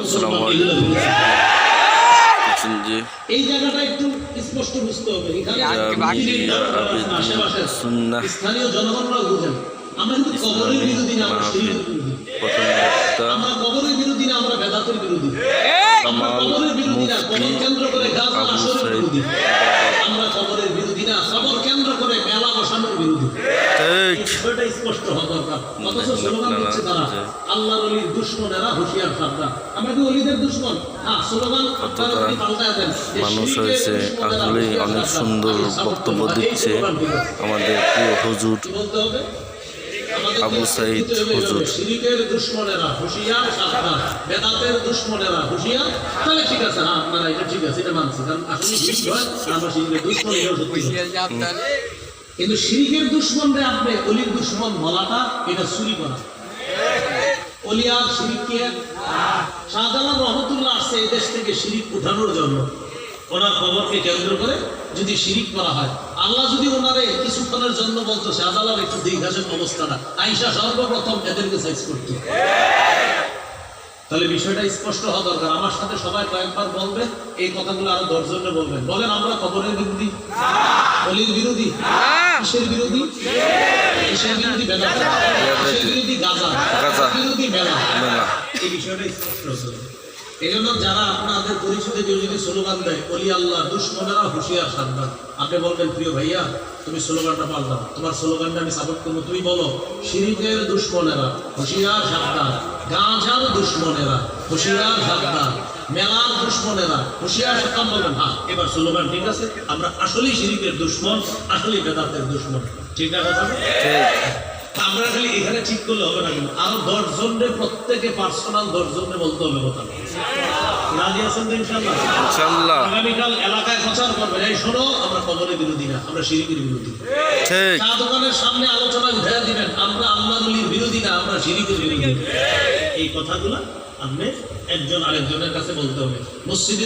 আসসালামু আলাইকুম। এই জায়গাটা একটু স্পষ্ট বুঝতে হবে। স্থানীয় জনগণরাও বুঝেন, আমরা কিন্তু কবরের বিরোধী না, আমরা শিরকের বিরোধী। আমরা কবরের বিরোধী না, আমরা বেদাতের বিরোধী। আমরা কবরের বিরোধী না, কবর কেন্দ্র করে গাজা আসরের বিরোধী। আমরা কবরের বিরোধী না, কবর কেন্দ্র করে মেলা বসানোর বিরোধী। বিষয়টা স্পষ্ট হওয়া দরকার। অথচ স্লোগান দিচ্ছে তারা আল্লাহর ওলির দুশমনেরা হুঁশিয়ার সাবধান। আমরা কি ওলিদের দুশমন? হ্যাঁ, স্লোগান আপনারা যদি পাল্টায় দেন, মানুষ হয়েছে আসলে অনেক সুন্দর বক্তব্য দিচ্ছে আমাদের প্রিয় হুজুর আবু সাইদ হুজুর। শিরকের দুশমনেরা হুঁশিয়ার সাবধান, বেদাতের দুশমনেরা হুঁশিয়ার। তাহলে ঠিক আছে, হ্যাঁ আপনারা এটা ঠিক আছে, এটা মানছি, কারণ আসলে শিরক হয় আমরা শিরকের দুশমন, এটাও সত্যি। কিন্তু শিরকের দুশমনরে আপনি অলির দুশমন বলাটা এটা চুরি করা। অলিয়ার শিরিক কি? শাহজালাল রহমতুল্লাহ আসছে এই দেশ থেকে শিরিক উঠানোর জন্য। ওনার কবরকে কেন্দ্র করে যদি শিরিক করা হয়, আল্লাহ যদি ওনারে কিছুক্ষণের জন্য বলতো শাহজালাল একটু দীর্ঘাসের অবস্থাটা, আয়েশা সর্বপ্রথম এদেরকে সাইজ করত। তাহলে বিষয়টা স্পষ্ট হওয়া দরকার। আমার সাথে সবাই কয়েকবার বলবেন, এই কথাগুলো আরো 10 জনে বলবেন। বলেন আমরা কবরের বিরোধী, অলির বিরোধী, কিসের বিরোধী? কিসের বিরোধী? বেদাত। কিসের বিরোধী? গাজা। বিরোধী মেলা। এই বিষয়টা স্পষ্ট হচ্ছে। এই জন্য যারা আপনাদের পরিচিত কেউ যদি স্লোগান দেয় অলি আল্লাহ দুশমনেরা হুঁশিয়ার সাবধান, আপনি বলবেন প্রিয় ভাইয়া তুমি স্লোগানটা পাল্টাও, তোমার স্লোগানটা আমি সাপোর্ট করবো। তুমি বলো শিরকের দুশমনেরা হুঁশিয়ার সাবধান, গাঁজার দুশমনেরা হুঁশিয়ার সাবধান, মেলার দুশমনেরা হুঁশিয়ার সাবধান। বলবেন হ্যাঁ, এবার স্লোগান ঠিক আছে, আমরা আসলেই শিরকের দুশমন, আসলেই বেদাতের দুশমন। ঠিক না কথা? আমরা খালি এখানে ঠিক করলে হবে না, কিন্তু আরো 10 জনের প্রত্যেকে পার্সোনাল 10 জনের বলতে হবে কথা। রাজি আছেন তো ইনশাআল্লাহ? ইনশাআল্লাহ। আগামীকাল এলাকায় প্রচার করবেন, এই শোনো আমরা কবরের বিরোধী না, আমরা শিরকের বিরোধী। ঠিক। চা দোকানের সামনে আলোচনায় উঠাইয়া দিবেন আমরা আল্লাহর ওলির বিরোধী না, আমরা শিরকের বিরোধী। এই কথাগুলো আপনি একজন আরেকজনের কাছে বলতে হবে। মসজিদে